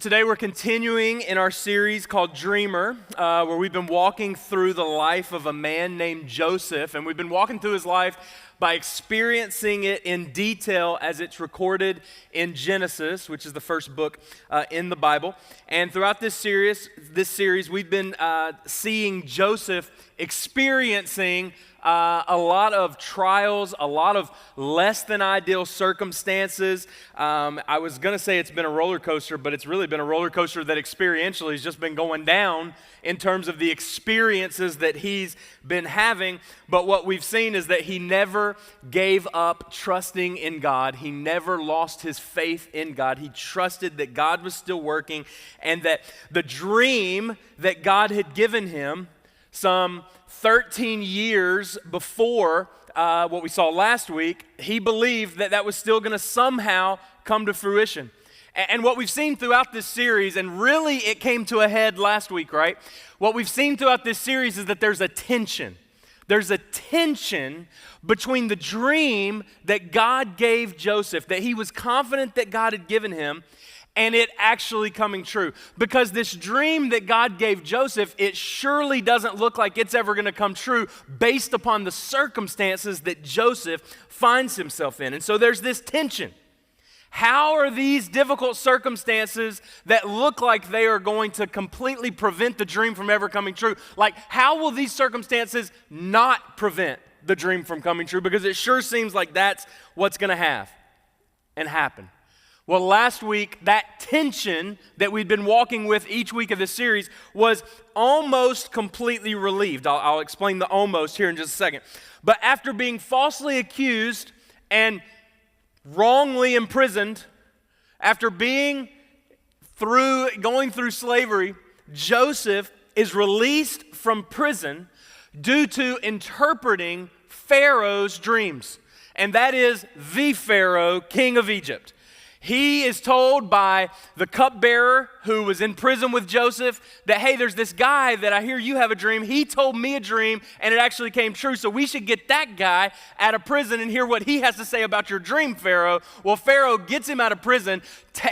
Well, today we're continuing in our series called Dreamer, where we've been walking through the life of a man named Joseph, and we've been walking through his life by experiencing it in detail as it's recorded in Genesis, which is the first book in the Bible. And throughout this series we've been seeing Joseph experiencing a lot of trials, a lot of less than ideal circumstances. I was going to say it's been a roller coaster, but it's really been a roller coaster that experientially has just been going down in terms of the experiences that he's been having. But what we've seen is that he never gave up trusting in God. He never lost his faith in God. He trusted that God was still working and that the dream that God had given him some 13 years before what we saw last week, he believed that that was still going to somehow come to fruition. And what we've seen throughout this series, and really it came to a head last week, right? What we've seen throughout this series is that there's a tension. There's a tension between the dream that God gave Joseph, that he was confident that God had given him, and it actually coming true. Because this dream that God gave Joseph, it surely doesn't look like it's ever going to come true based upon the circumstances that Joseph finds himself in. And so there's this tension. How are these difficult circumstances that look like they are going to completely prevent the dream from ever coming true? Like, how will these circumstances not prevent the dream from coming true? Because it sure seems like that's what's going to happen. Well, last week, that tension that we'd been walking with each week of this series was almost completely relieved. I'll explain the almost here in just a second. But after being falsely accused and wrongly imprisoned, after going through slavery, Joseph is released from prison due to interpreting Pharaoh's dreams. And that is the Pharaoh, king of Egypt. He is told by the cupbearer who was in prison with Joseph that, hey, there's this guy that I hear you have a dream. He told me a dream and it actually came true. So we should get that guy out of prison and hear what he has to say about your dream, Pharaoh. Well, Pharaoh gets him out of prison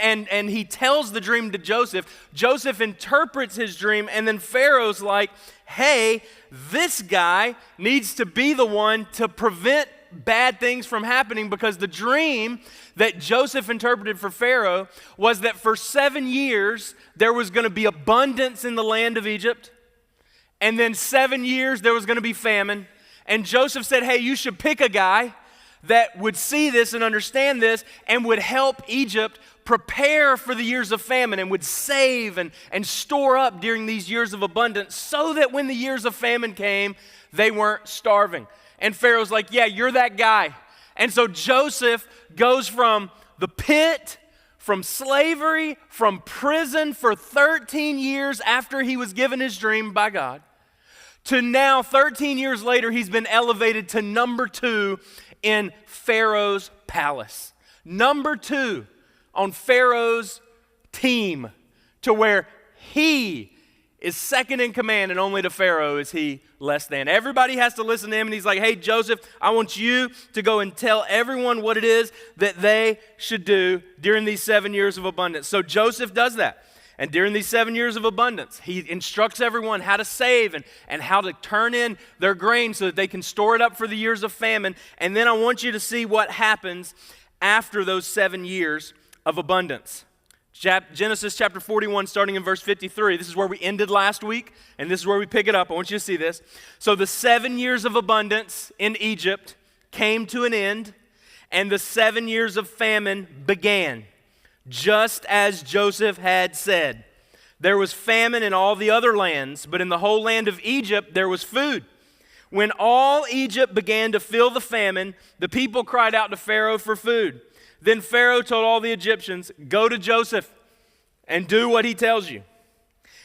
and he tells the dream to Joseph. Joseph interprets his dream and then Pharaoh's like, hey, this guy needs to be the one to prevent bad things from happening, because the dream that Joseph interpreted for Pharaoh was that for 7 years there was going to be abundance in the land of Egypt, and then 7 years there was going to be famine. And Joseph said, hey, you should pick a guy that would see this and understand this and would help Egypt prepare for the years of famine and would save and store up during these years of abundance so that when the years of famine came, they weren't starving. And Pharaoh's like, yeah, you're that guy. And so Joseph goes from the pit, from slavery, from prison for 13 years after he was given his dream by God, to now 13 years later, he's been elevated to number 2 in Pharaoh's palace. Number 2 on Pharaoh's team, to where he is second in command and only to Pharaoh is he less than. Everybody has to listen to him, and he's like, hey, Joseph, I want you to go and tell everyone what it is that they should do during these 7 years of abundance. So Joseph does that. And during these 7 years of abundance, he instructs everyone how to save and how to turn in their grain so that they can store it up for the years of famine. And then I want you to see what happens after those 7 years of abundance. Genesis chapter 41, starting in verse 53. This is where we ended last week, and this is where we pick it up. I want you to see this. So the 7 years of abundance in Egypt came to an end, and the 7 years of famine began, just as Joseph had said. There was famine in all the other lands, but in the whole land of Egypt there was food. When all Egypt began to feel the famine, the people cried out to Pharaoh for food. Then Pharaoh told all the Egyptians, go to Joseph and do what he tells you.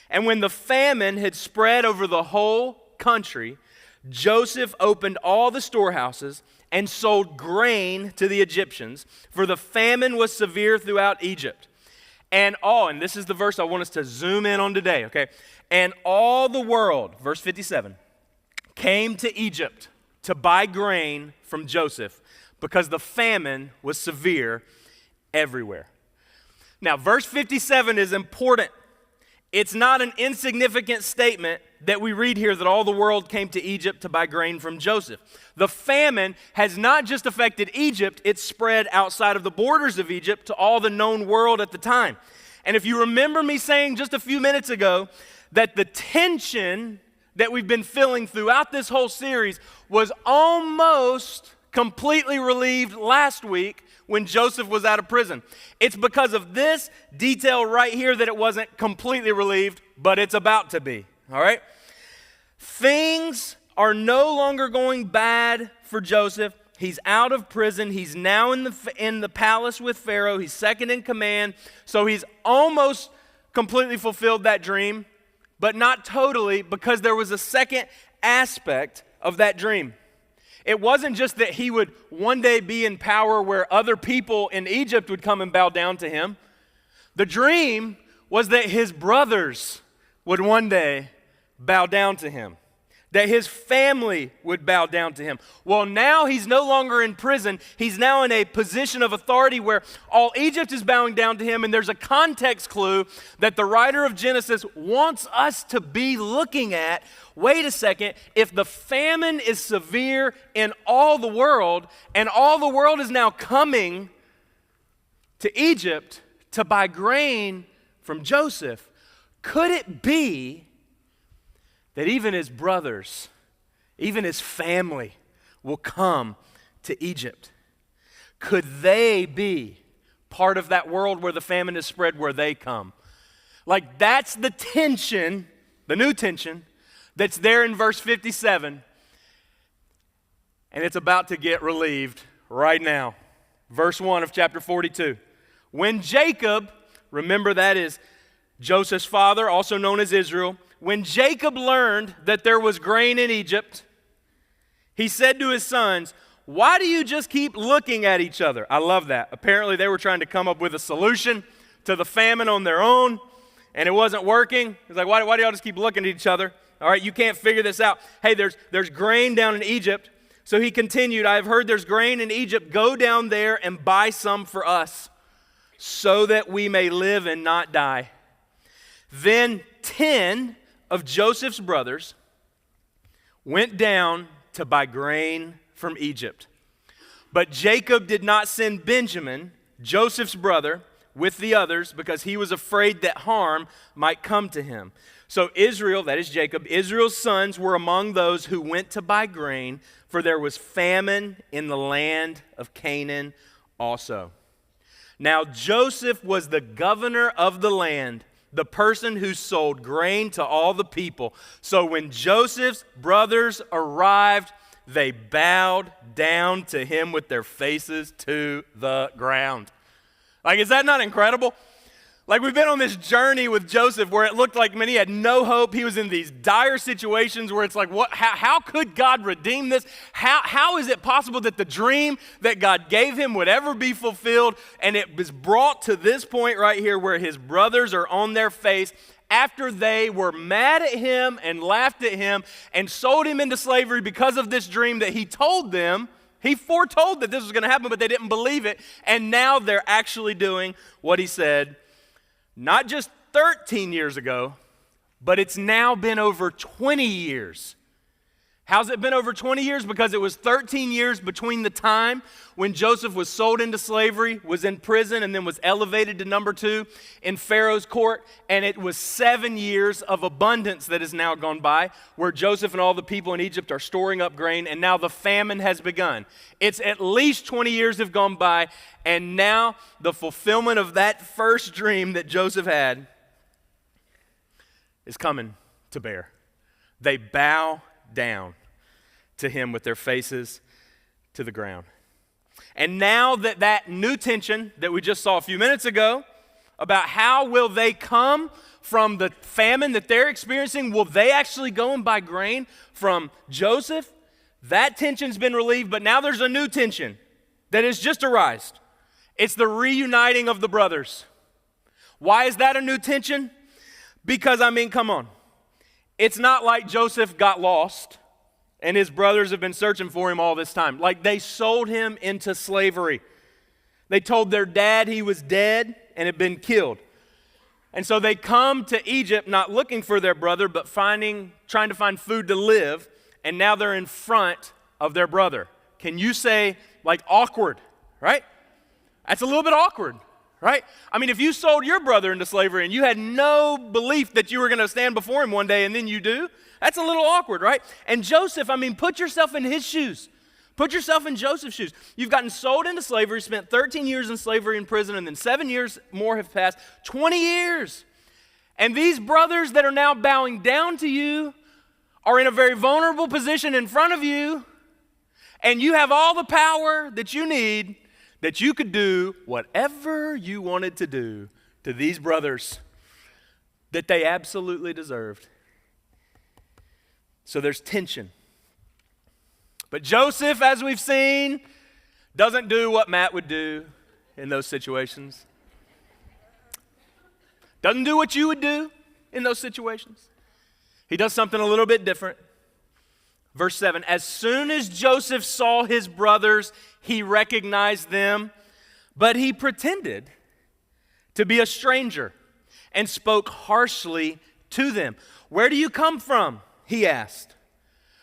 And when the famine had spread over the whole country, Joseph opened all the storehouses and sold grain to the Egyptians, for the famine was severe throughout Egypt. And this is the verse I want us to zoom in on today, okay? And all the world, verse 57, came to Egypt to buy grain from Joseph, because the famine was severe everywhere. Now, verse 57 is important. It's not an insignificant statement that we read here that all the world came to Egypt to buy grain from Joseph. The famine has not just affected Egypt, it's spread outside of the borders of Egypt to all the known world at the time. And if you remember me saying just a few minutes ago that the tension that we've been feeling throughout this whole series was almost completely relieved last week when Joseph was out of prison. It's because of this detail right here that it wasn't completely relieved, but it's about to be, all right? Things are no longer going bad for Joseph. He's out of prison. He's now in the palace with Pharaoh. He's second in command. So he's almost completely fulfilled that dream, but not totally, because there was a second aspect of that dream. It wasn't just that he would one day be in power where other people in Egypt would come and bow down to him. The dream was that his brothers would one day bow down to him, that his family would bow down to him. Well, now he's no longer in prison. He's now in a position of authority where all Egypt is bowing down to him, and there's a context clue that the writer of Genesis wants us to be looking at. Wait a second, if the famine is severe in all the world, and all the world is now coming to Egypt to buy grain from Joseph, could it be that even his brothers, even his family will come to Egypt? Could they be part of that world where the famine is spread, where they come? Like, that's the tension, the new tension, that's there in verse 57, and it's about to get relieved right now. Verse 1 of chapter 42. When Jacob, remember that is Joseph's father, also known as Israel, when Jacob learned that there was grain in Egypt, he said to his sons, "Why do you just keep looking at each other?" I love that. Apparently they were trying to come up with a solution to the famine on their own, and it wasn't working. He's like, why do y'all just keep looking at each other? All right, you can't figure this out. Hey, there's grain down in Egypt. So he continued, "I have heard there's grain in Egypt. Go down there and buy some for us, so that we may live and not die." Then 10 of Joseph's brothers went down to buy grain from Egypt. But Jacob did not send Benjamin, Joseph's brother, with the others, because he was afraid that harm might come to him. So Israel, that is Jacob, Israel's sons were among those who went to buy grain, for there was famine in the land of Canaan also. Now Joseph was the governor of the land, the person who sold grain to all the people. So when Joseph's brothers arrived, they bowed down to him with their faces to the ground. Like, is that not incredible? Like, we've been on this journey with Joseph where it looked like, man, he had no hope. He was in these dire situations where it's like, how could God redeem this? How is it possible that the dream that God gave him would ever be fulfilled? And it was brought to this point right here where his brothers are on their face after they were mad at him and laughed at him and sold him into slavery because of this dream that he told them. He foretold that this was going to happen, but they didn't believe it. And now they're actually doing what he said. Not just 13 years ago, but it's now been over 20 years. How's it been over 20 years? Because it was 13 years between the time when Joseph was sold into slavery, was in prison, and then was elevated to number 2 in Pharaoh's court. And it was 7 years of abundance that has now gone by, where Joseph and all the people in Egypt are storing up grain, and now the famine has begun. It's at least 20 years have gone by, and now the fulfillment of that first dream that Joseph had is coming to bear. They bow down to him with their faces to the ground. And now that new tension that we just saw a few minutes ago about how will they come from the famine that they're experiencing, will they actually go and buy grain from Joseph? That tension's been relieved, but now there's a new tension that has just arisen. It's the reuniting of the brothers. Why is that a new tension? Because, come on. It's not like Joseph got lost and his brothers have been searching for him all this time. Like, they sold him into slavery. They told their dad he was dead and had been killed. And so they come to Egypt not looking for their brother, but trying to find food to live, and now they're in front of their brother. Can you say, like, awkward, right? That's a little bit awkward, right? I mean, if you sold your brother into slavery and you had no belief that you were going to stand before him one day and then you do, that's a little awkward, right? And Joseph, I mean, put yourself in his shoes. Put yourself in Joseph's shoes. You've gotten sold into slavery, spent 13 years in slavery in prison, and then 7 years more have passed, 20 years. And these brothers that are now bowing down to you are in a very vulnerable position in front of you, and you have all the power that you need, that you could do whatever you wanted to do to these brothers that they absolutely deserved. So there's tension. But Joseph, as we've seen, doesn't do what Matt would do in those situations. Doesn't do what you would do in those situations. He does something a little bit different. Verse 7, as soon as Joseph saw his brothers, he recognized them, but he pretended to be a stranger and spoke harshly to them. Where do you come from? He asked.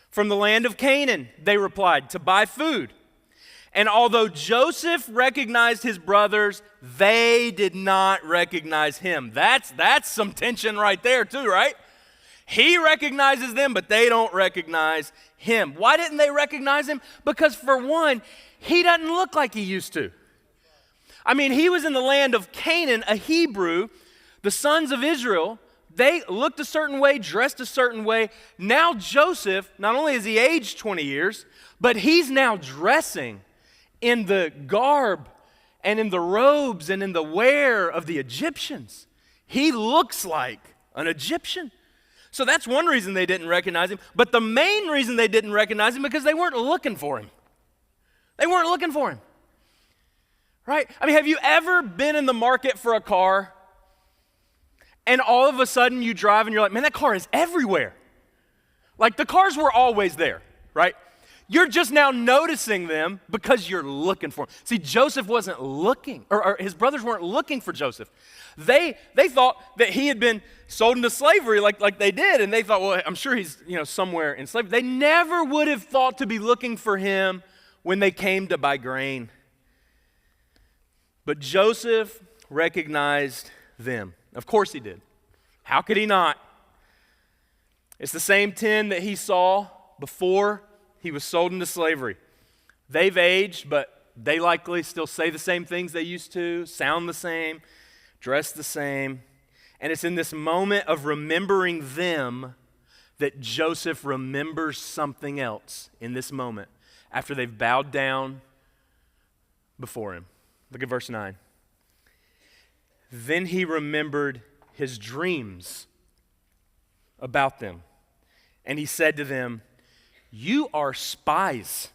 From the land of Canaan, they replied, to buy food. And although Joseph recognized his brothers, they did not recognize him. That's some tension right there too, right? He recognizes them, but they don't recognize him. Why didn't they recognize him? Because for one, he doesn't look like he used to. I mean, he was in the land of Canaan, a Hebrew. The sons of Israel, they looked a certain way, dressed a certain way. Now Joseph, not only has he aged 20 years, but he's now dressing in the garb and in the robes and in the wear of the Egyptians. He looks like an Egyptian. So that's one reason they didn't recognize him. But the main reason they didn't recognize him because they weren't looking for him. They weren't looking for him. Right? I mean, have you ever been in the market for a car and all of a sudden you drive and you're like, man, that car is everywhere. Like the cars were always there, right? You're just now noticing them because you're looking for them. See, Joseph wasn't looking, or his brothers weren't looking for Joseph. They thought that he had been sold into slavery like they did, and they thought, well, I'm sure he's somewhere in slavery. They never would have thought to be looking for him when they came to buy grain. But Joseph recognized them. Of course he did. How could he not? It's the same 10 that he saw before he was sold into slavery. They've aged, but they likely still say the same things they used to, sound the same, dress the same. And it's in this moment of remembering them that Joseph remembers something else in this moment after they've bowed down before him. Look at verse 9. Then he remembered his dreams about them, and he said to them, you are spies.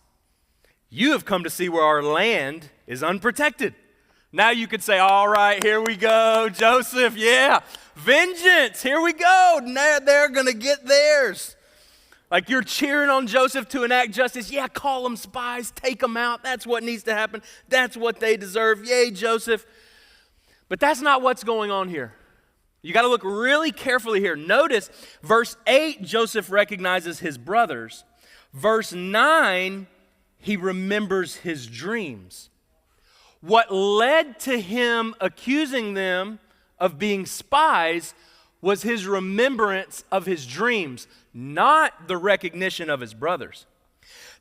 You have come to see where our land is unprotected. Now you could say, all right, here we go, Joseph, yeah, vengeance, here we go. Now they're going to get theirs. Like you're cheering on Joseph to enact justice. Yeah, call them spies, take them out. That's what needs to happen. That's what they deserve. Yay, Joseph. But that's not what's going on here. You got to look really carefully here. Notice verse 8, Joseph recognizes his brothers. Verse 9, he remembers his dreams. What led to him accusing them of being spies was his remembrance of his dreams, not the recognition of his brothers.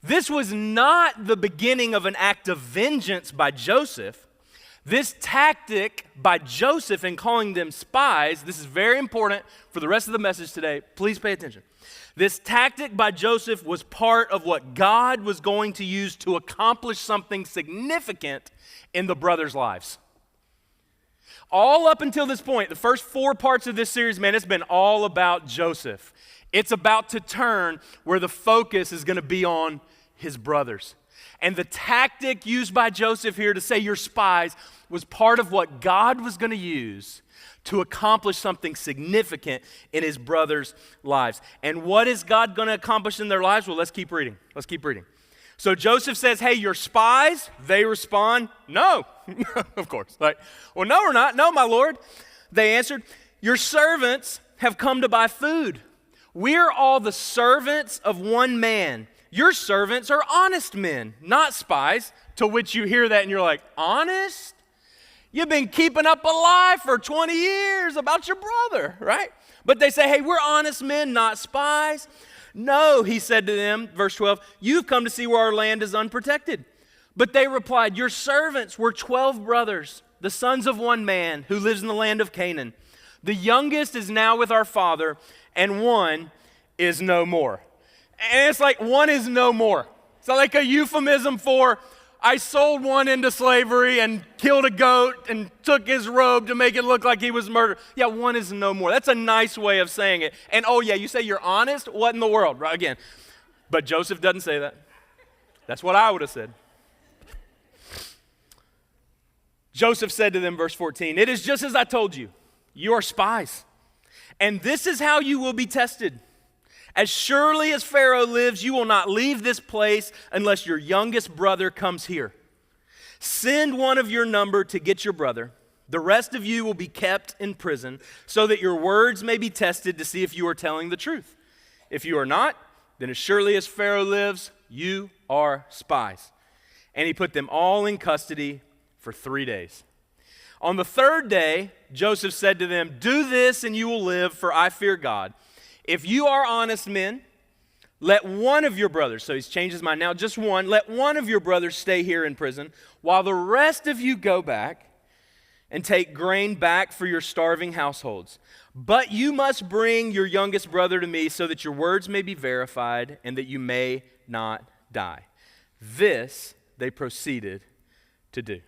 This was not the beginning of an act of vengeance by Joseph. This tactic by Joseph in calling them spies, this is very important for the rest of the message today. Please pay attention. This tactic by Joseph was part of what God was going to use to accomplish something significant in the brothers' lives. All up until this point, the first 4 parts of this series, man, it's been all about Joseph. It's about to turn where the focus is going to be on his brothers. And the tactic used by Joseph here to say you're spies was part of what God was going to use to accomplish something significant in his brothers' lives. And what is God going to accomplish in their lives? Well, let's keep reading. So Joseph says, hey, you're spies. They respond, no, of course. Like, well, no, we're not. No, my lord. They answered, your servants have come to buy food. We're all the servants of one man. Your servants are honest men, not spies. To which you hear that and you're like, honest? You've been keeping up a lie for 20 years about your brother, right? But they say, hey, we're honest men, not spies. No, he said to them, verse 12, you've come to see where our land is unprotected. But they replied, your servants were 12 brothers, the sons of one man who lives in the land of Canaan. The youngest is now with our father, and one is no more. And it's like one is no more. It's like a euphemism for I sold one into slavery and killed a goat and took his robe to make it look like he was murdered. Yeah, one is no more. That's a nice way of saying it. And oh yeah, you say you're honest? What in the world? Right, again. But Joseph doesn't say that. That's what I would have said. Joseph said to them, verse 14, it is just as I told you. You are spies. And this is how you will be tested. As surely as Pharaoh lives, you will not leave this place unless your youngest brother comes here. Send one of your number to get your brother. The rest of you will be kept in prison so that your words may be tested to see if you are telling the truth. If you are not, then as surely as Pharaoh lives, you are spies. And he put them all in custody for 3 days. On the third day, Joseph said to them, do this and you will live, for I fear God. If you are honest men, let one of your brothers, so he's changed his mind now, just one, let one of your brothers stay here in prison, while the rest of you go back and take grain back for your starving households. But you must bring your youngest brother to me so that your words may be verified and that you may not die. This they proceeded to do.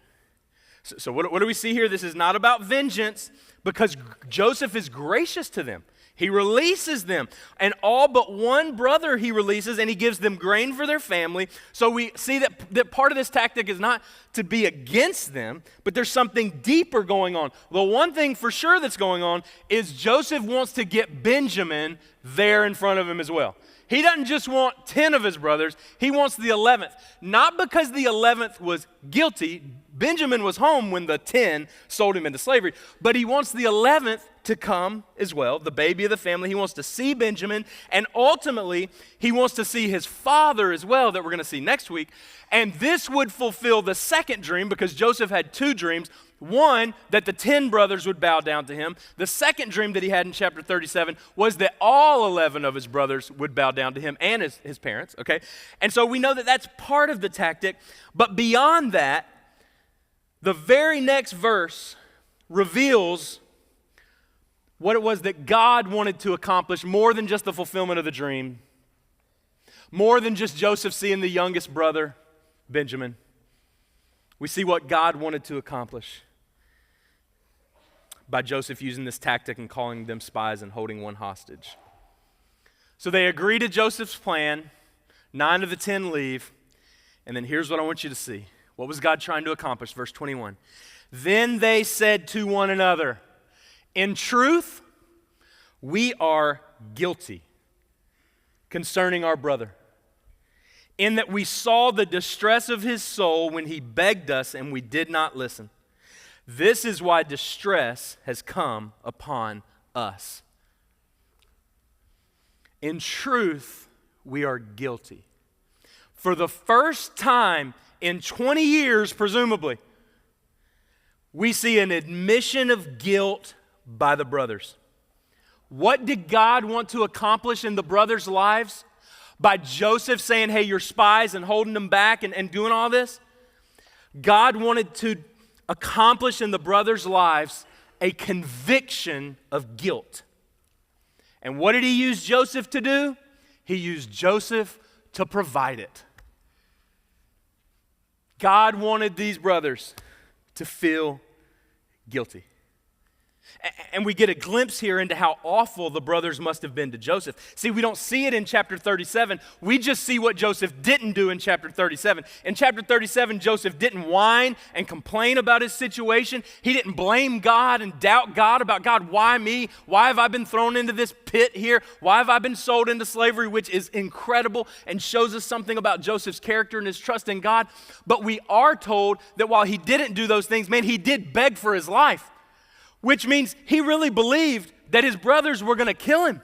So what do we see here? This is not about vengeance, because Joseph is gracious to them. He releases them, and all but one brother he releases, and he gives them grain for their family. So we see that part of this tactic is not to be against them, but there's something deeper going on. The one thing for sure that's going on is Joseph wants to get Benjamin there in front of him as well. He doesn't just want 10 of his brothers, he wants the 11th. Not because the 11th was guilty. Benjamin was home when the 10 sold him into slavery, but he wants the 11th to come as well, the baby of the family. He wants to see Benjamin, and ultimately, he wants to see his father as well, that we're going to see next week. And this would fulfill the second dream, because Joseph had two dreams. One, that the 10 brothers would bow down to him. The second dream that he had in chapter 37 was that all 11 of his brothers would bow down to him and his parents, okay? And so we know that that's part of the tactic, but beyond that, the very next verse reveals what it was that God wanted to accomplish, more than just the fulfillment of the dream, more than just Joseph seeing the youngest brother, Benjamin. We see what God wanted to accomplish by Joseph using this tactic and calling them spies and holding one hostage. So they agree to Joseph's plan, 9 of the 10 leave, and then here's what I want you to see. What was God trying to accomplish? Verse 21. Then they said to one another, in truth, we are guilty concerning our brother, in that we saw the distress of his soul when he begged us and we did not listen. This is why distress has come upon us. In truth, we are guilty. For the first time in 20 years, presumably, we see an admission of guilt by the brothers. What did God want to accomplish in the brothers' lives? By Joseph saying, hey, you're spies, and holding them back and doing all this? God wanted to accomplish in the brothers' lives a conviction of guilt. And what did he use Joseph to do? He used Joseph to provide it. God wanted these brothers to feel guilty. And we get a glimpse here into how awful the brothers must have been to Joseph. See, we don't see it in chapter 37. We just see what Joseph didn't do in chapter 37. In chapter 37, Joseph didn't whine and complain about his situation. He didn't blame God and doubt God about, God, why me? Why have I been thrown into this pit here? Why have I been sold into slavery? Which is incredible and shows us something about Joseph's character and his trust in God. But we are told that while he didn't do those things, man, he did beg for his life. Which means he really believed that his brothers were going to kill him.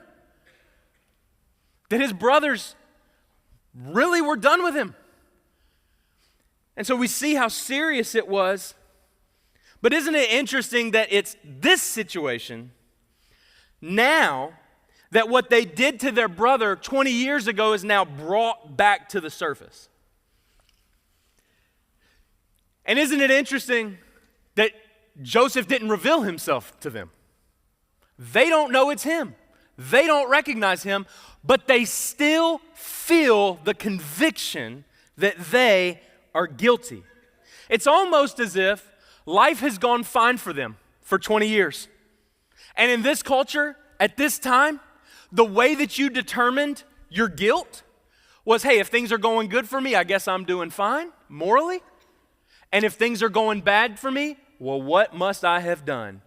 That his brothers really were done with him. And so we see how serious it was. But isn't it interesting that it's this situation now that what they did to their brother 20 years ago is now brought back to the surface? And isn't it interesting that Joseph didn't reveal himself to them? They don't know it's him. They don't recognize him, but they still feel the conviction that they are guilty. It's almost as if life has gone fine for them for 20 years. And in this culture, at this time, the way that you determined your guilt was, hey, if things are going good for me, I guess I'm doing fine morally. And if things are going bad for me, well, what must I have done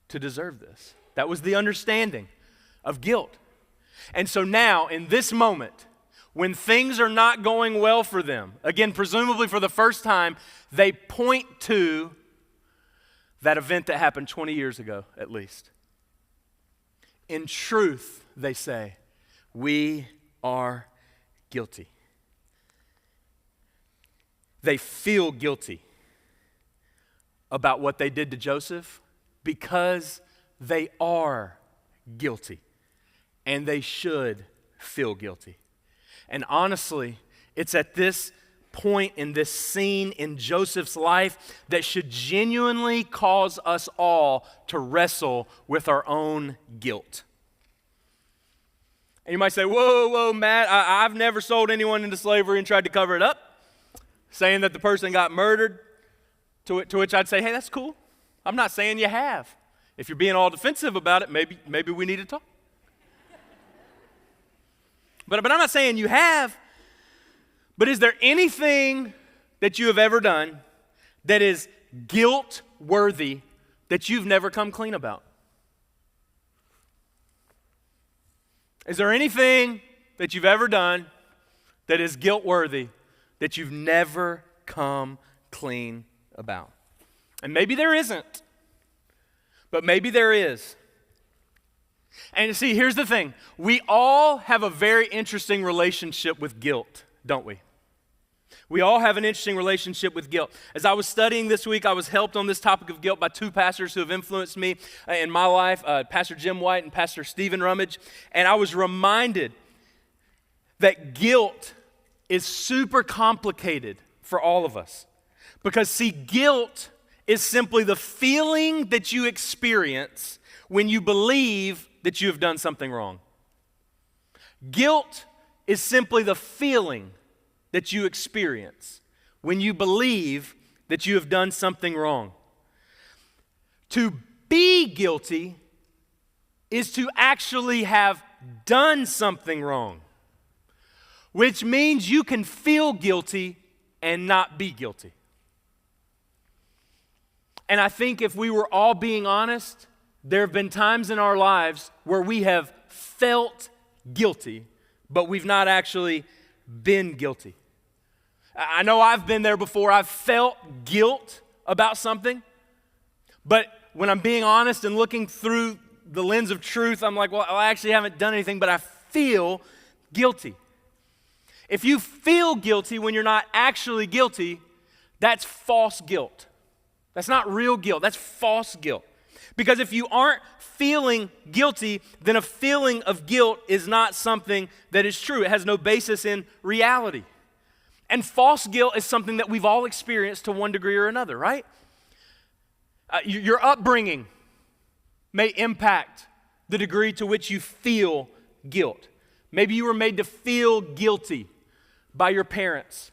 to deserve this? That was the understanding of guilt. And so now, in this moment, when things are not going well for them, again, presumably for the first time, they point to that event that happened 20 years ago, at least. In truth, they say, we are guilty. They feel guilty about what they did to Joseph because they are guilty and they should feel guilty. And honestly, it's at this point in this scene in Joseph's life that should genuinely cause us all to wrestle with our own guilt. And you might say, whoa, Matt, I've never sold anyone into slavery and tried to cover it up, saying that the person got murdered. To which I'd say, hey, that's cool. I'm not saying you have. If you're being all defensive about it, maybe we need to talk. But I'm not saying you have. But is there anything that you have ever done that is guilt-worthy that you've never come clean about? Is there anything that you've ever done that is guilt-worthy that you've never come clean about? And maybe there isn't, but maybe there is. And you see, here's the thing. We all have a very interesting relationship with guilt, don't we? We all have an interesting relationship with guilt. As I was studying this week, I was helped on this topic of guilt by two pastors who have influenced me in my life, Pastor Jim White and Pastor Stephen Rummage. And I was reminded that guilt is super complicated for all of us. Because, see, guilt is simply the feeling that you experience when you believe that you have done something wrong. Guilt is simply the feeling that you experience when you believe that you have done something wrong. To be guilty is to actually have done something wrong, which means you can feel guilty and not be guilty. And I think if we were all being honest, there have been times in our lives where we have felt guilty, but we've not actually been guilty. I know I've been there before. I've felt guilt about something, but when I'm being honest and looking through the lens of truth, I'm like, well, I actually haven't done anything, but I feel guilty. If you feel guilty when you're not actually guilty, that's false guilt. That's not real guilt. That's false guilt. Because if you aren't feeling guilty, then a feeling of guilt is not something that is true. It has no basis in reality. And false guilt is something that we've all experienced to one degree or another, right? Your upbringing may impact the degree to which you feel guilt. Maybe you were made to feel guilty by your parents.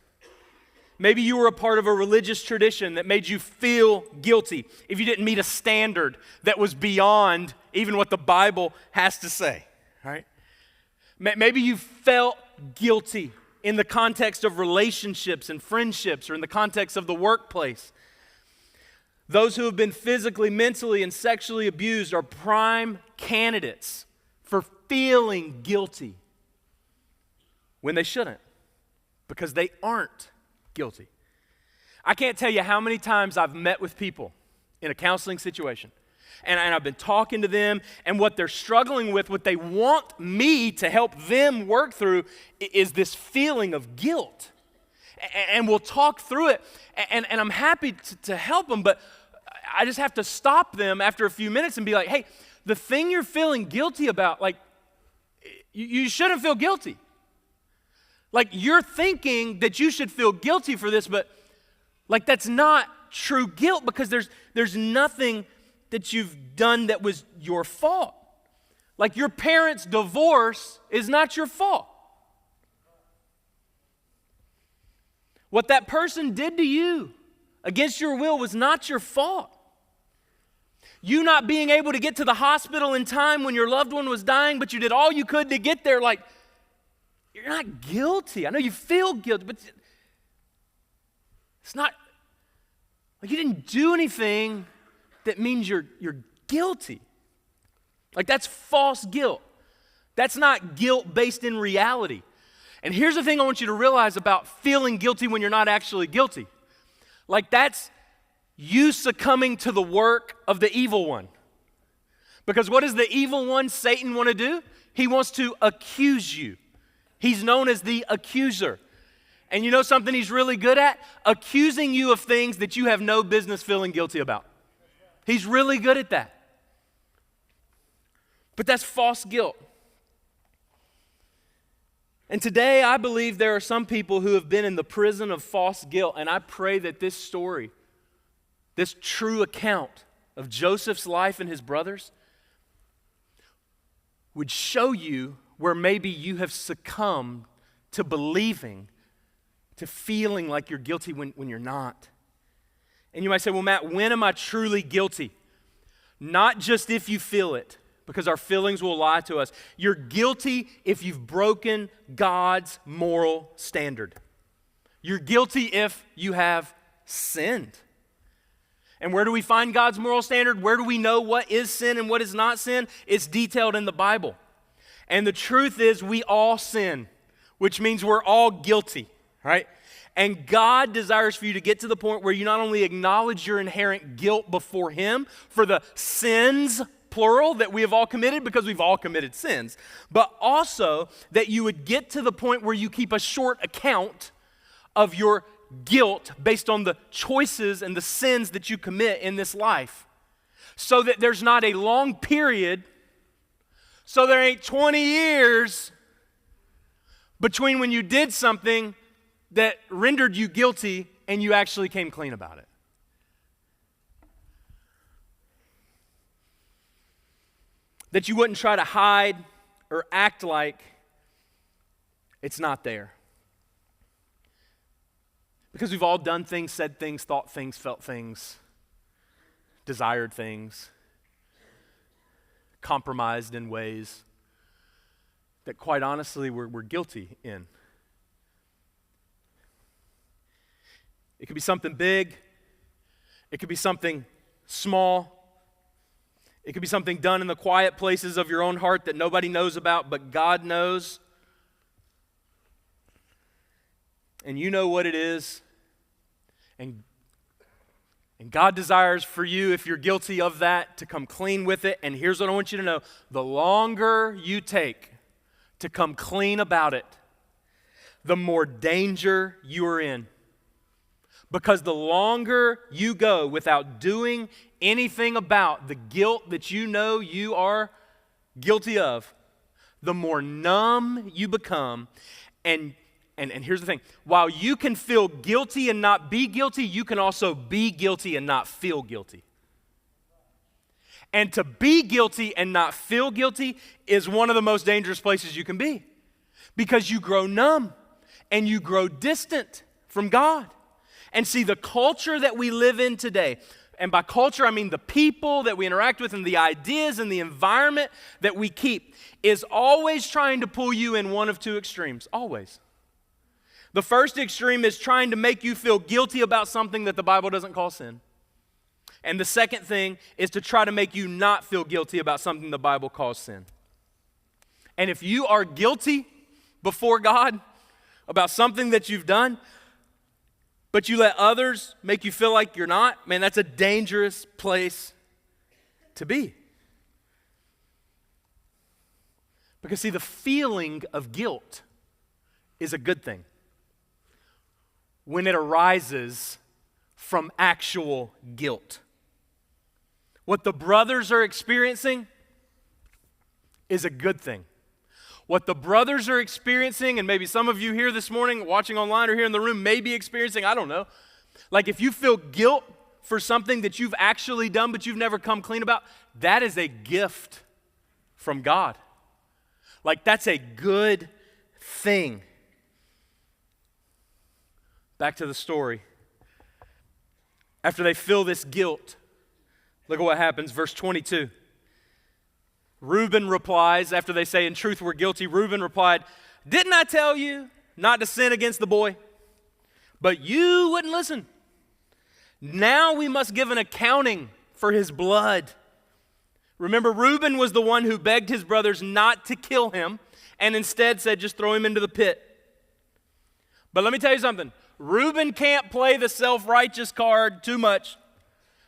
Maybe you were a part of a religious tradition that made you feel guilty if you didn't meet a standard that was beyond even what the Bible has to say, right? Maybe you felt guilty in the context of relationships and friendships or in the context of the workplace. Those who have been physically, mentally, and sexually abused are prime candidates for feeling guilty when they shouldn't, because they aren't guilty. I can't tell you how many times I've met with people in a counseling situation, and I've been talking to them, and what they're struggling with, what they want me to help them work through, is this feeling of guilt. And we'll talk through it, and I'm happy to help them, but I just have to stop them after a few minutes and be like, hey, the thing you're feeling guilty about, like, you shouldn't feel guilty. Like, you're thinking that you should feel guilty for this, but like, that's not true guilt, because there's nothing that you've done that was your fault. Like, your parents' divorce is not your fault. What that person did to you against your will was not your fault. You not being able to get to the hospital in time when your loved one was dying, but you did all you could to get there, like, you're not guilty. I know you feel guilty, but it's not, like, you didn't do anything that means you're guilty. Like, that's false guilt. That's not guilt based in reality. And here's the thing I want you to realize about feeling guilty when you're not actually guilty. Like, that's you succumbing to the work of the evil one. Because what does the evil one, Satan, want to do? He wants to accuse you. He's known as the accuser. And you know something he's really good at? Accusing you of things that you have no business feeling guilty about. He's really good at that. But that's false guilt. And today I believe there are some people who have been in the prison of false guilt, and I pray that this story, this true account of Joseph's life and his brothers, would show you where maybe you have succumbed to believing, to feeling like you're guilty when you're not. And you might say, well, Matt, when am I truly guilty? Not just if you feel it, because our feelings will lie to us. You're guilty if you've broken God's moral standard. You're guilty if you have sinned. And where do we find God's moral standard? Where do we know what is sin and what is not sin? It's detailed in the Bible. And the truth is, we all sin, which means we're all guilty, right? And God desires for you to get to the point where you not only acknowledge your inherent guilt before Him for the sins, plural, that we have all committed, because we've all committed sins, but also that you would get to the point where you keep a short account of your guilt based on the choices and the sins that you commit in this life, so that there's not a long period, so there ain't 20 years between when you did something that rendered you guilty and you actually came clean about it. That you wouldn't try to hide or act like it's not there. Because we've all done things, said things, thought things, felt things, desired things, compromised in ways that, quite honestly, we're guilty in. It could be something big. It could be something small. It could be something done in the quiet places of your own heart that nobody knows about, but God knows. And you know what it is. And God desires for you, if you're guilty of that, to come clean with it. And here's what I want you to know. The longer you take to come clean about it, the more danger you are in. Because the longer you go without doing anything about the guilt that you know you are guilty of, the more numb you become. And here's the thing. While you can feel guilty and not be guilty, you can also be guilty and not feel guilty. And to be guilty and not feel guilty is one of the most dangerous places you can be. Because you grow numb and you grow distant from God. And see, the culture that we live in today, and by culture I mean the people that we interact with and the ideas and the environment that we keep, is always trying to pull you in one of two extremes, always. The first extreme is trying to make you feel guilty about something that the Bible doesn't call sin. And the second thing is to try to make you not feel guilty about something the Bible calls sin. And if you are guilty before God about something that you've done, but you let others make you feel like you're not, man, that's a dangerous place to be. Because see, the feeling of guilt is a good thing when it arises from actual guilt. What the brothers are experiencing is a good thing. What the brothers are experiencing, and maybe some of you here this morning, watching online or here in the room, may be experiencing, I don't know. Like if you feel guilt for something that you've actually done but you've never come clean about, that is a gift from God. Like that's a good thing. Back to the story. After they feel this guilt, look at what happens, verse 22. Reuben replies, after they say, in truth, we're guilty, Reuben replied, didn't I tell you not to sin against the boy? But you wouldn't listen. Now we must give an accounting for his blood. Remember, Reuben was the one who begged his brothers not to kill him and instead said, just throw him into the pit. But let me tell you something. Reuben can't play the self-righteous card too much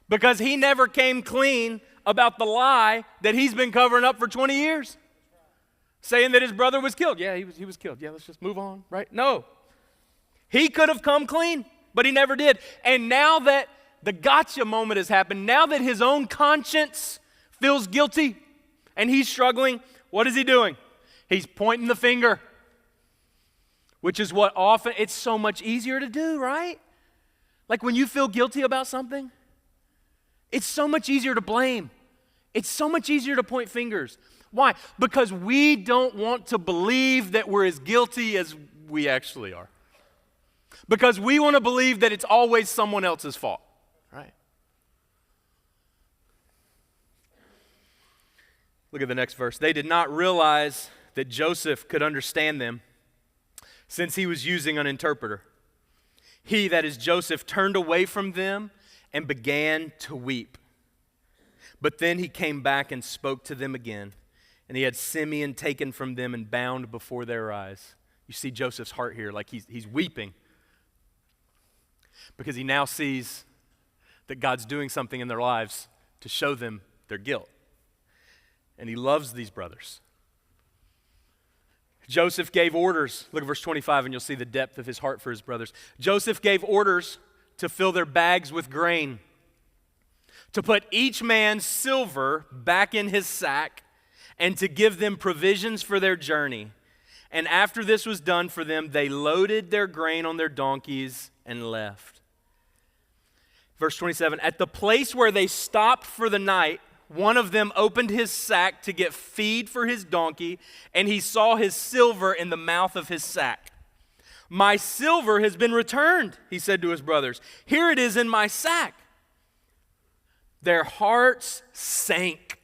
because he never came clean about the lie that he's been covering up for 20 years. Saying that his brother was killed. Yeah, he was killed. Yeah, let's just move on, right? No. He could have come clean, but he never did. And now that the gotcha moment has happened, now that his own conscience feels guilty and he's struggling, what is he doing? He's pointing the finger, which is what often, it's so much easier to do, right? Like when you feel guilty about something, it's so much easier to blame. It's so much easier to point fingers. Why? Because we don't want to believe that we're as guilty as we actually are. Because we want to believe that it's always someone else's fault, right? Look at the next verse. They did not realize that Joseph could understand them since he was using an interpreter. He, that is Joseph, turned away from them and began to weep. But then he came back and spoke to them again, and he had Simeon taken from them and bound before their eyes. You see Joseph's heart here, like he's weeping because he now sees that God's doing something in their lives to show them their guilt. And he loves these brothers. Joseph gave orders. Look at verse 25 and you'll see the depth of his heart for his brothers. Joseph gave orders to fill their bags with grain, to put each man's silver back in his sack, and to give them provisions for their journey. And after this was done for them, they loaded their grain on their donkeys and left. Verse 27, at the place where they stopped for the night, one of them opened his sack to get feed for his donkey, and he saw his silver in the mouth of his sack. My silver has been returned, he said to his brothers. Here it is in my sack. Their hearts sank,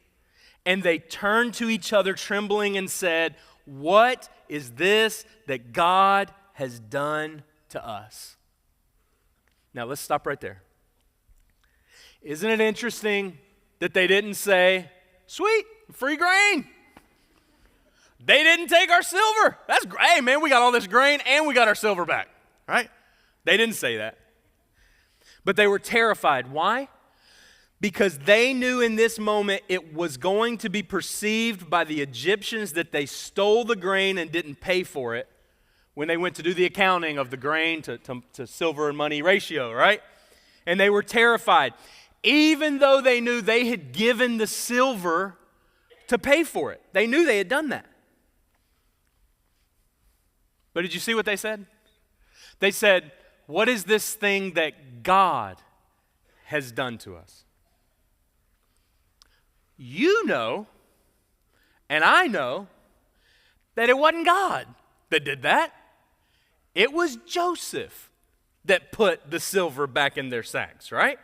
and they turned to each other trembling and said, what is this that God has done to us? Now let's stop right there. Isn't it interesting that they didn't say, sweet, free grain? They didn't take our silver. That's great. Hey, man, we got all this grain and we got our silver back, right? They didn't say that. But they were terrified. Why? Because they knew in this moment it was going to be perceived by the Egyptians that they stole the grain and didn't pay for it when they went to do the accounting of the grain to silver and money ratio, right? And they were terrified. Even though they knew they had given the silver to pay for it. They knew they had done that. But did you see what they said? They said, what is this thing that God has done to us? You know, and I know, that it wasn't God that did that. It was Joseph that put the silver back in their sacks, right?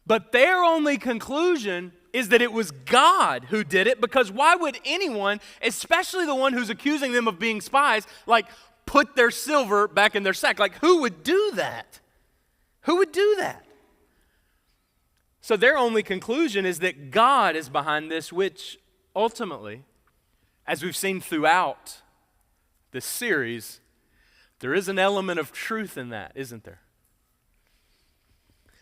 But their only conclusion is that it was God who did it, because why would anyone, especially the one who's accusing them of being spies, like put their silver back in their sack? Like, who would do that? Who would do that? So their only conclusion is that God is behind this, which ultimately, as we've seen throughout this series, there is an element of truth in that, isn't there?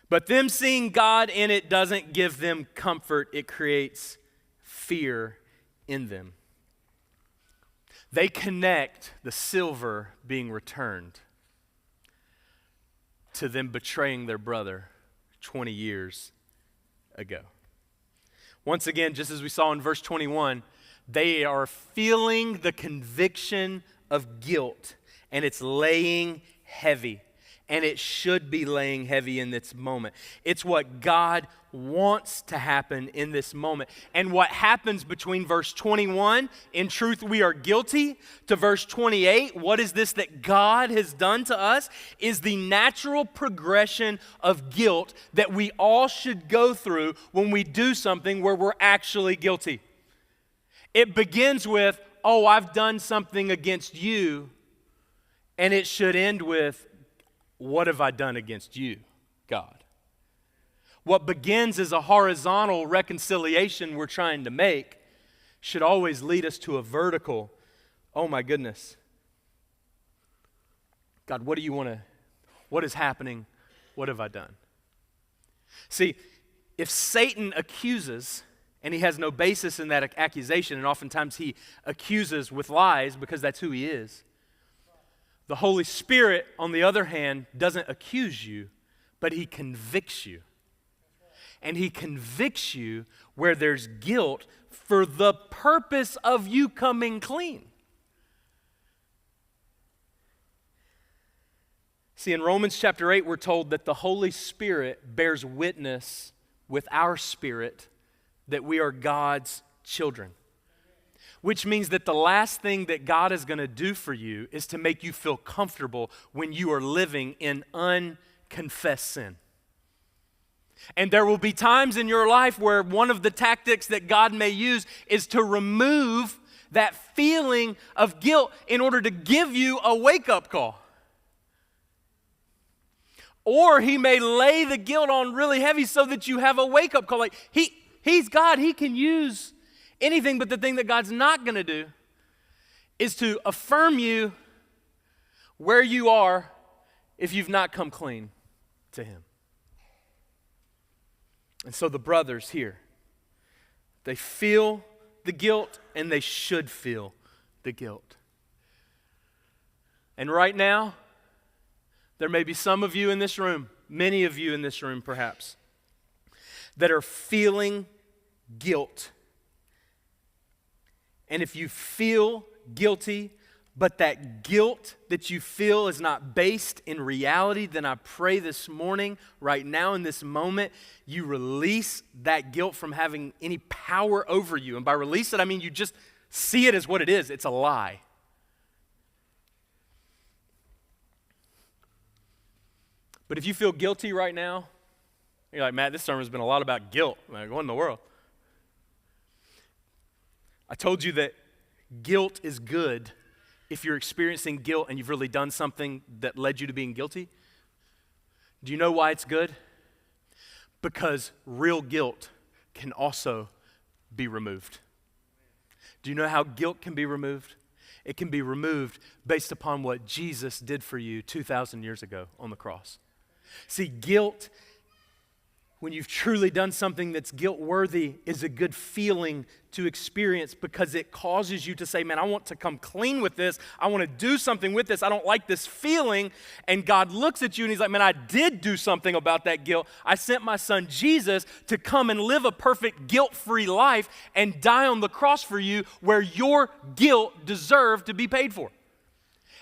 But them seeing God in it doesn't give them comfort. It creates fear in them. They connect the silver being returned to them betraying their brother 20 years ago. Once again, just as we saw in verse 21, they are feeling the conviction of guilt, and it's laying heavy. And it should be laying heavy in this moment. It's what God wants to happen in this moment. And what happens between verse 21, in truth we are guilty, to verse 28, what is this that God has done to us, is the natural progression of guilt that we all should go through when we do something where we're actually guilty. It begins with, oh, I've done something against you, and it should end with, what have I done against you, God? What begins as a horizontal reconciliation we're trying to make should always lead us to a vertical, oh my goodness. God, what is happening? What have I done? See, if Satan accuses, and he has no basis in that accusation, and oftentimes he accuses with lies because that's who he is, the Holy Spirit, on the other hand, doesn't accuse you, but he convicts you. And he convicts you where there's guilt for the purpose of you coming clean. See, in Romans chapter 8, we're told that the Holy Spirit bears witness with our spirit that we are God's children. Which means that the last thing that God is going to do for you is to make you feel comfortable when you are living in unconfessed sin. And there will be times in your life where one of the tactics that God may use is to remove that feeling of guilt in order to give you a wake-up call. Or he may lay the guilt on really heavy so that you have a wake-up call. Like, he's God, he can use anything, but the thing that God's not going to do is to affirm you where you are if you've not come clean to him. And so the brothers here, they feel the guilt, and they should feel the guilt. And right now, there may be some of you in this room, many of you in this room perhaps, that are feeling guilt. And if you feel guilty, but that guilt that you feel is not based in reality, then I pray this morning, right now in this moment, you release that guilt from having any power over you. And by release it, I mean you just see it as what it is. It's a lie. But if you feel guilty right now, you're like, Matt, this sermon's been a lot about guilt. I'm like, what in the world? I told you that guilt is good if you're experiencing guilt and you've really done something that led you to being guilty. Do you know why it's good? Because real guilt can also be removed. Do you know how guilt can be removed? It can be removed based upon what Jesus did for you 2,000 years ago on the cross. See, guilt, when you've truly done something that's guilt-worthy, is a good feeling to experience because it causes you to say, man, I want to come clean with this. I want to do something with this. I don't like this feeling. And God looks at you and he's like, man, I did do something about that guilt. I sent my son Jesus to come and live a perfect guilt-free life and die on the cross for you where your guilt deserved to be paid for.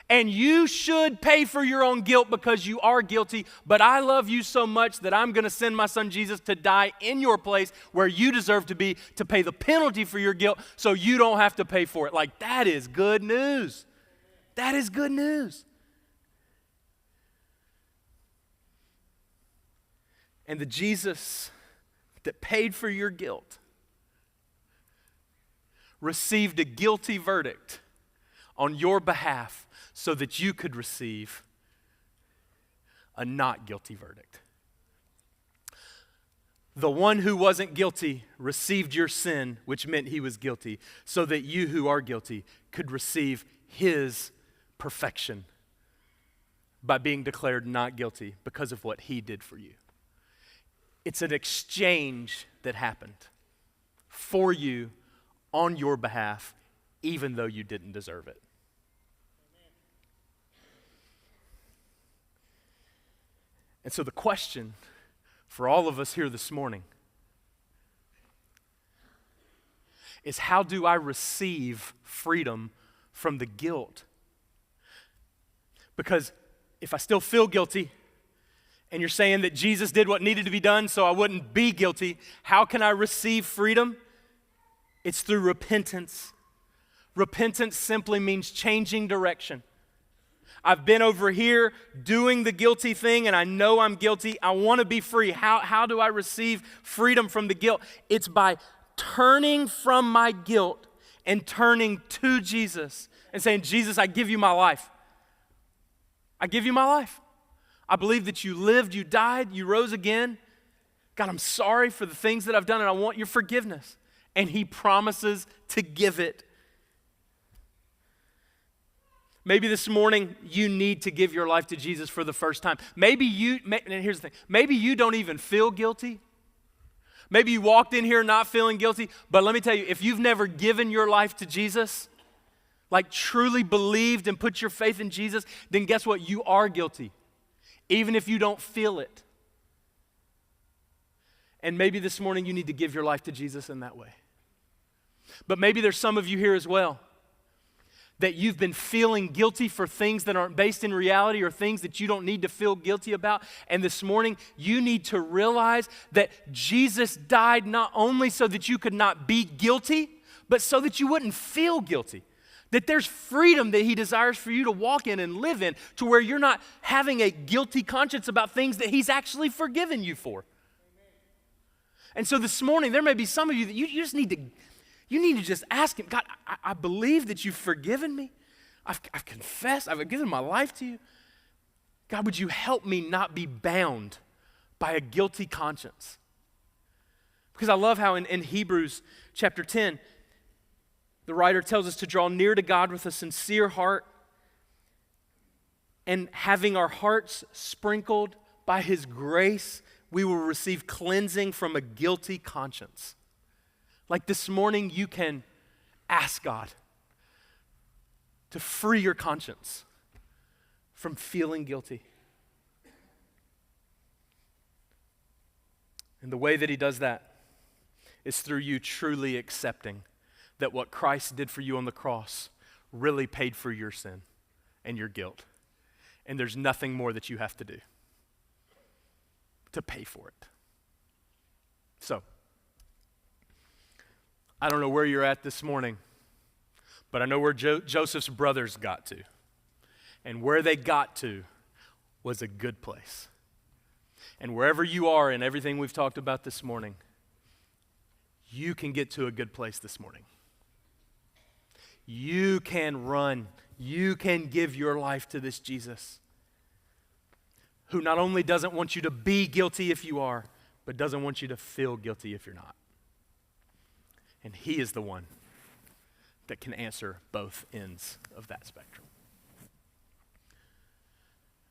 And you should pay for your own guilt because you are guilty, but I love you so much that I'm going to send my son Jesus to die in your place where you deserve to be, to pay the penalty for your guilt so you don't have to pay for it. Like, that is good news. That is good news. And the Jesus that paid for your guilt received a guilty verdict on your behalf so that you could receive a not guilty verdict. The one who wasn't guilty received your sin, which meant he was guilty, so that you who are guilty could receive his perfection by being declared not guilty because of what he did for you. It's an exchange that happened for you on your behalf, even though you didn't deserve it. And so the question for all of us here this morning is, how do I receive freedom from the guilt? Because if I still feel guilty, and you're saying that Jesus did what needed to be done so I wouldn't be guilty, how can I receive freedom? It's through repentance. Repentance simply means changing direction. I've been over here doing the guilty thing and I know I'm guilty. I want to be free. How do I receive freedom from the guilt? It's by turning from my guilt and turning to Jesus and saying, Jesus, I give you my life. I give you my life. I believe that you lived, you died, you rose again. God, I'm sorry for the things that I've done and I want your forgiveness. And he promises to give it. Maybe this morning you need to give your life to Jesus for the first time. And here's the thing, maybe you don't even feel guilty. Maybe you walked in here not feeling guilty, but let me tell you, if you've never given your life to Jesus, like truly believed and put your faith in Jesus, then guess what? You are guilty, even if you don't feel it. And maybe this morning you need to give your life to Jesus in that way. But maybe there's some of you here as well that you've been feeling guilty for things that aren't based in reality or things that you don't need to feel guilty about. And this morning, you need to realize that Jesus died not only so that you could not be guilty, but so that you wouldn't feel guilty. That there's freedom that he desires for you to walk in and live in, to where you're not having a guilty conscience about things that he's actually forgiven you for. And so this morning, there may be some of you that you just need to just ask him, God, I believe that you've forgiven me. I've confessed. I've given my life to you. God, would you help me not be bound by a guilty conscience? Because I love how in Hebrews chapter 10, the writer tells us to draw near to God with a sincere heart and having our hearts sprinkled by his grace, we will receive cleansing from a guilty conscience. Like this morning, you can ask God to free your conscience from feeling guilty. And the way that he does that is through you truly accepting that what Christ did for you on the cross really paid for your sin and your guilt. And there's nothing more that you have to do to pay for it. So, I don't know where you're at this morning, but I know where Joseph's brothers got to. And where they got to was a good place. And wherever you are in everything we've talked about this morning, you can get to a good place this morning. You can run. You can give your life to this Jesus, who not only doesn't want you to be guilty if you are, but doesn't want you to feel guilty if you're not. And he is the one that can answer both ends of that spectrum.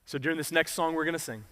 So during this next song we're going to sing,